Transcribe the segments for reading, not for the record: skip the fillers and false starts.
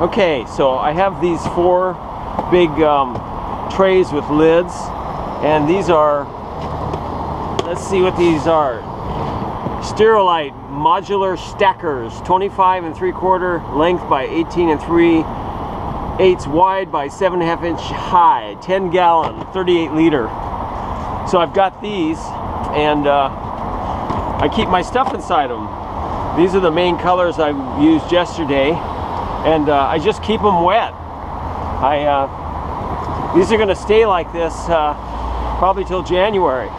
Okay, so I have these 4 big trays with lids, and these are, let's see what these are. Sterilite modular stackers, 25 3/4 length by 18 3/8 wide by 7.5 inch high, 10 gallon, 38 liter. So I've got these, and I keep my stuff inside them. These are the main colors I used yesterday, and I just keep them wet. These are going to stay like this probably till January,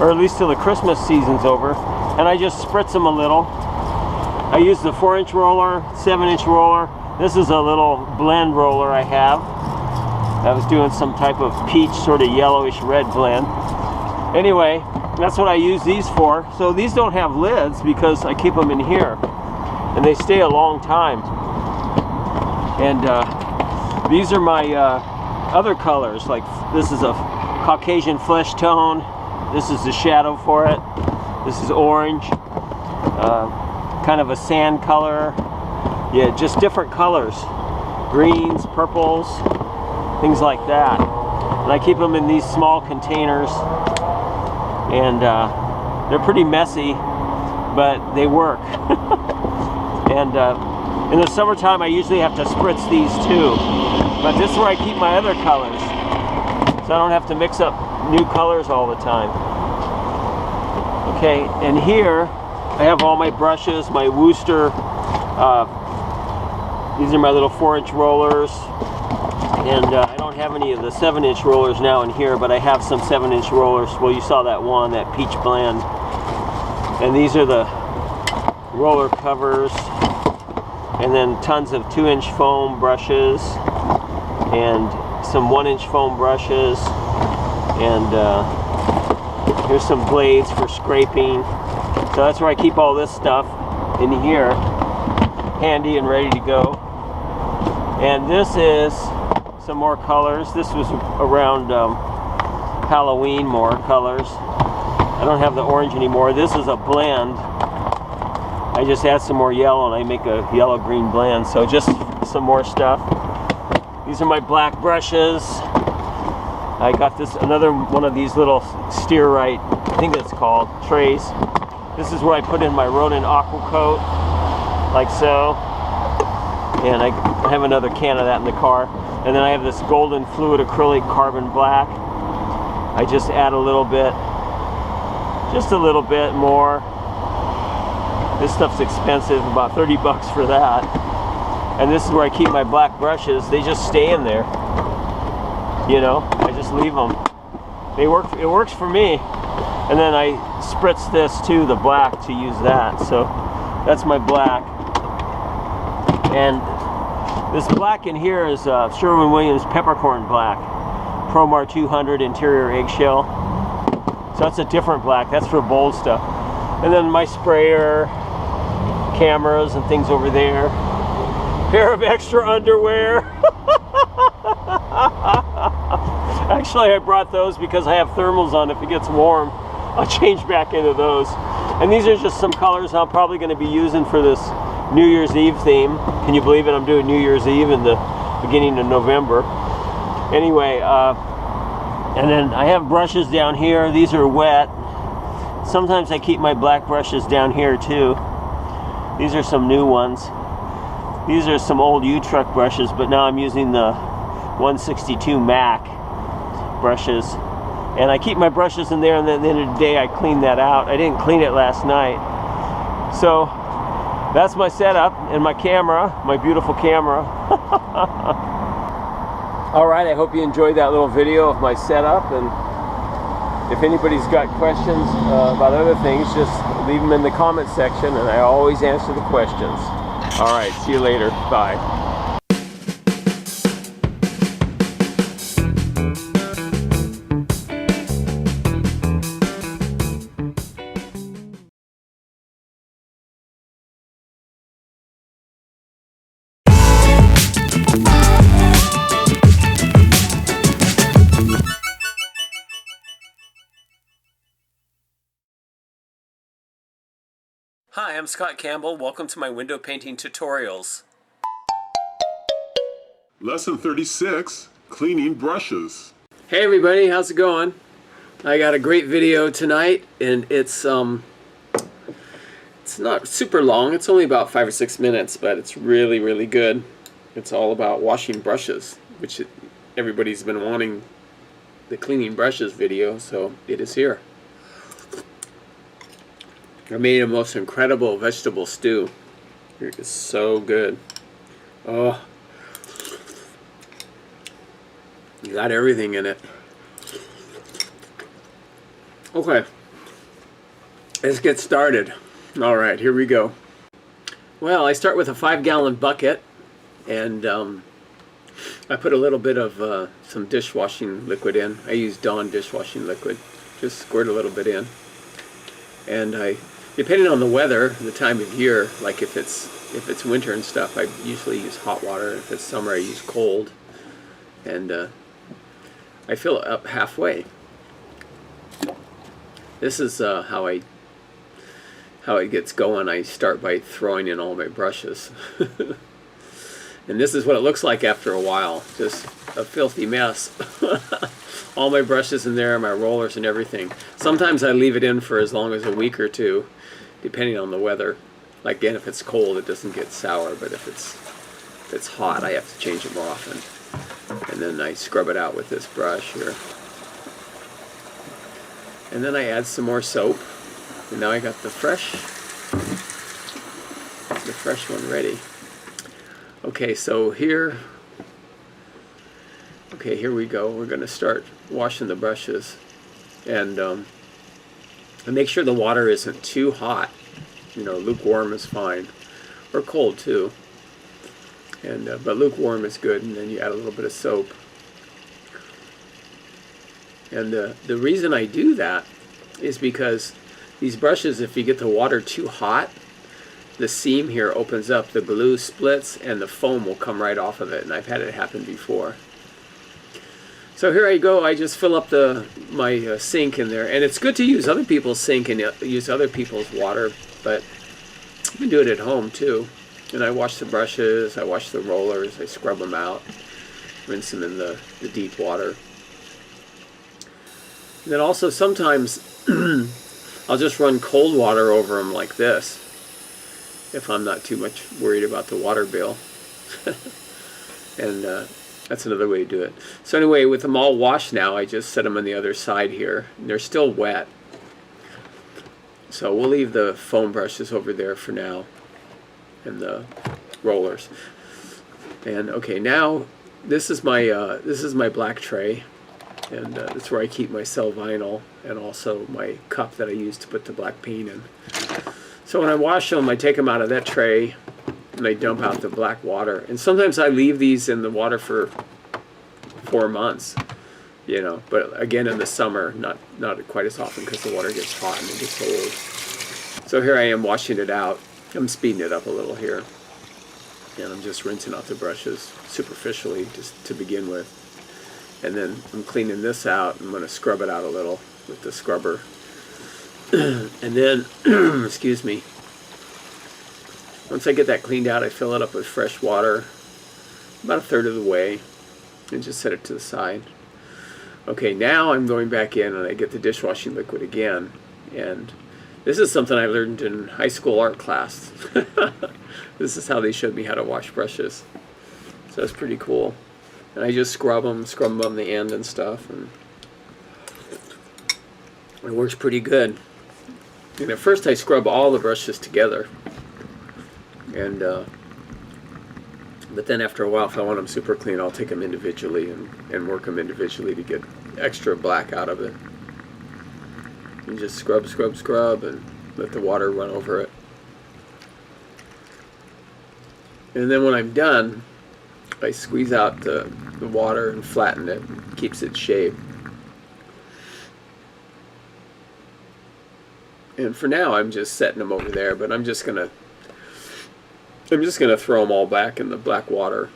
or at least till the Christmas season's over. And I just spritz them a little. I use the 4-inch roller, 7-inch roller. This is a little blend roller I have. I was doing some type of peach, sort of yellowish red blend. Anyway, that's what I use these for. So these don't have lids because I keep them in here, and they stay a long time. And these are my other colors. Like this is a Caucasian flesh tone. This is the shadow for it. This is orange, kind of a sand color. Yeah, just different colors, greens, purples, things like that. And I keep them in these small containers, and they're pretty messy, but they work. And in the summertime, I usually have to spritz these too, but this is where I keep my other colors, so I don't have to mix up new colors all the time. Okay, and here I have all my brushes, my Wooster. These are my little 4-inch rollers, and I don't have any of the 7-inch rollers now in here, but I have some 7-inch rollers. Well, you saw that one, that peach blend. And these are the roller covers, and then tons of 2-inch foam brushes, and some 1-inch foam brushes, and here's some blades for scraping. So that's where I keep all this stuff, in here, handy and ready to go. And this is some more colors. This was around Halloween, more colors. I don't have the orange anymore. This is a blend. I just add some more yellow and I make a yellow-green blend. So just some more stuff. These are my black brushes. I got this, another one of these little Sterilite, I think it's called, trays. This is where I put in my Ronin Aqua Coat, like so. And I have another can of that in the car. And then I have this Golden Fluid Acrylic Carbon Black. I just add a little bit, just a little bit more. This stuff's expensive, about 30 bucks for that. And this is where I keep my black brushes. They just stay in there. You know, I just leave them. They work. It works for me. And then I spritz this too, the black, to use that. So that's my black. And this black in here is Sherwin-Williams Peppercorn Black, Promar 200 interior eggshell. So that's a different black. That's for bold stuff. And then my sprayer, cameras and things over there. Pair of extra underwear. Actually, I brought those because I have thermals on. If it gets warm, I'll change back into those. And these are just some colors I'm probably going to be using for this New Year's Eve theme. Can you believe it? I'm doing New Year's Eve in the beginning of November. Anyway, and then I have brushes down here. These are wet. Sometimes I keep my black brushes down here too. These are some new ones. These are some old U-Truck brushes, but now I'm using the 162 Mac brushes. And I keep my brushes in there, and then at the end of the day I clean that out. I didn't clean it last night. So that's my setup and my camera, my beautiful camera. Alright, I hope you enjoyed that little video of my setup, and if anybody's got questions about other things, just leave them in the comment section, and I always answer the questions. Alright, see you later. Bye. Hi, I'm Scott Campbell. Welcome to my window painting tutorials. Lesson 36, cleaning brushes. Hey everybody, how's it going? I got a great video tonight, and it's not super long. It's only about 5 or 6 minutes, but it's really, really good. It's all about washing brushes, which everybody's been wanting the cleaning brushes video, so it is here. I made a most incredible vegetable stew. It is so good. Oh, you got everything in it. Okay, let's get started. All right, here we go. Well, I start with a 5-gallon bucket, and I put a little bit of some dishwashing liquid in. I use Dawn dishwashing liquid. Just squirt a little bit in, and depending on the weather, the time of year, like if it's winter and stuff, I usually use hot water. If it's summer, I use cold, and I fill it up halfway. This is how it gets going. I start by throwing in all my brushes. And this is what it looks like after a while. Just a filthy mess. All my brushes in there, my rollers and everything. Sometimes I leave it in for as long as a week or two, depending on the weather. Like again, if it's cold, it doesn't get sour, but if it's hot, I have to change it more often. And then I scrub it out with this brush here. And then I add some more soap. And now I got the fresh one ready. Okay, so here we go. We're going to start washing the brushes, and make sure the water isn't too hot. You know, lukewarm is fine, or cold too. And but lukewarm is good. And then you add a little bit of soap. And the reason I do that is because these brushes, if you get the water too hot, the seam here opens up, the glue splits, and the foam will come right off of it. And I've had it happen before. So here I go. I just fill up my sink in there, and it's good to use other people's sink and use other people's water, but you can do it at home too. And I wash the brushes, I wash the rollers, I scrub them out, rinse them in the deep water. And then also sometimes I'll just run cold water over them like this, if I'm not too much worried about the water bill. And that's another way to do it. So anyway, with them all washed now, I just set them on the other side here. And they're still wet. So we'll leave the foam brushes over there for now, and the rollers. And okay, now this is my black tray. And that's where I keep my cell vinyl and also my cup that I use to put the black paint in. So when I wash them, I take them out of that tray and I dump out the black water. And sometimes I leave these in the water for 4 months, you know. But again, in the summer, not quite as often because the water gets hot and it gets old. So here I am washing it out. I'm speeding it up a little here. And I'm just rinsing out the brushes superficially just to begin with. And then I'm cleaning this out. I'm going to scrub it out a little with the scrubber. And then, excuse me, once I get that cleaned out, I fill it up with fresh water, about 1/3 of the way, and just set it to the side. Okay, now I'm going back in and I get the dishwashing liquid again. And this is something I learned in high school art class. This is how they showed me how to wash brushes. So it's pretty cool. And I just scrub them on the end and stuff, and it works pretty good. And at first I scrub all the brushes together, and but then after a while, if I want them super clean, I'll take them individually and work them individually to get extra black out of it. And just scrub, and let the water run over it. And then when I'm done, I squeeze out the water and flatten it. It keeps its shape. And for now, I'm just setting them over there, but I'm just gonna throw them all back in the black water,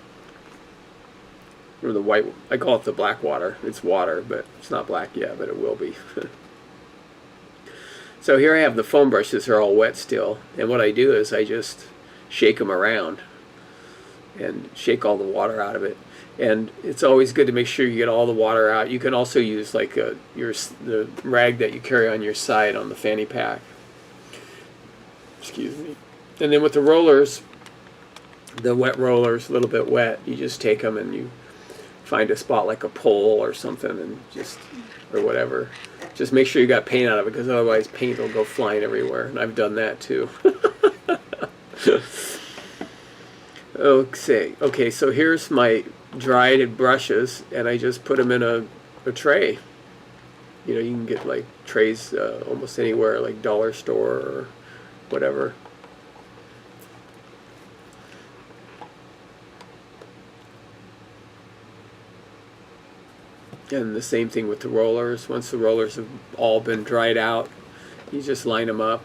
or the white. I call it the black water. It's water, but it's not black yet, but it will be. So here I have the foam brushes. They're all wet still, and what I do is I just shake them around, and shake all the water out of it. And it's always good to make sure you get all the water out. You can also use like the rag that you carry on your side on the fanny pack. Excuse me. And then with the rollers, the wet rollers, a little bit wet, you just take them and you find a spot like a pole or something and or whatever. Just make sure you got paint out of it, because otherwise paint will go flying everywhere. And I've done that too. Okay, so here's my dried brushes, and I just put them in a tray. You know, you can get like trays almost anywhere, like dollar store or whatever. And the same thing with the rollers. Once the rollers have all been dried out, you just line them up.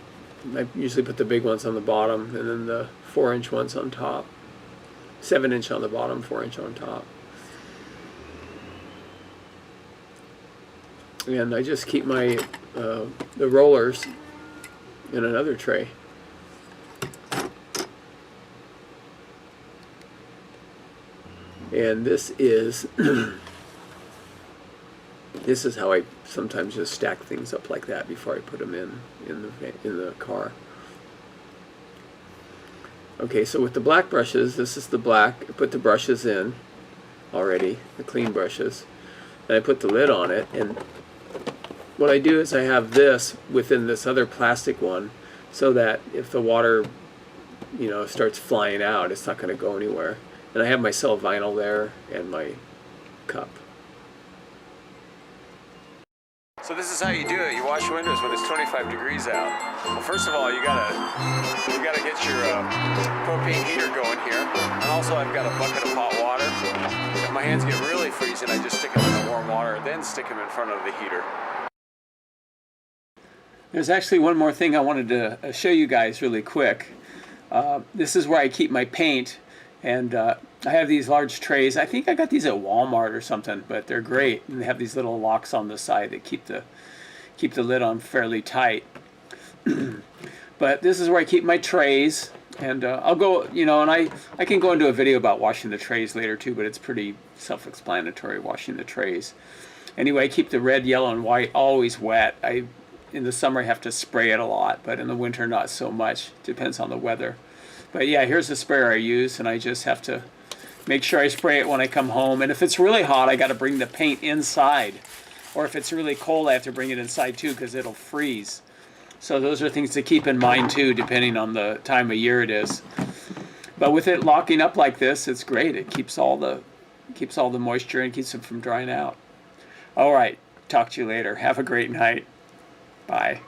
I usually put the big ones on the bottom, and then the 4-inch ones on top. 7-inch on the bottom, 4-inch on top. And I just keep my the rollers in another tray. And this is this is how I sometimes just stack things up like that before I put them in the car. Okay, so with the black brushes, this is the black. I put the brushes in already, the clean brushes, and I put the lid on it. And what I do is I have this within this other plastic one, so that if the water, you know, starts flying out, it's not going to go anywhere. And I have my cell vinyl there and my cup. So this is how you do it. You wash windows when it's 25 degrees out. Well, first of all, you gotta get your propane heater going here. And also, I've got a bucket of hot water. If my hands get really freezing, I just stick them in the warm water, then stick them in front of the heater. There's actually one more thing I wanted to show you guys really quick. This is where I keep my paint, and I have these large trays. I think I got these at Walmart or something, but they're great. And they have these little locks on the side that keep the lid on fairly tight. But this is where I keep my trays, and I'll go, you know, and I can go into a video about washing the trays later too, but it's pretty self-explanatory, washing the trays. Anyway, I keep the red, yellow, and white always wet. In the summer I have to spray it a lot, but in the winter not so much. Depends on the weather. But yeah, here's the sprayer I use, and I just have to make sure I spray it when I come home. And if it's really hot, I got to bring the paint inside. Or if it's really cold, I have to bring it inside too, because it'll freeze. So those are things to keep in mind too, depending on the time of year it is. But with it locking up like this, it's great. It keeps all the moisture and keeps it from drying out. All right, talk to you later. Have a great night. Bye.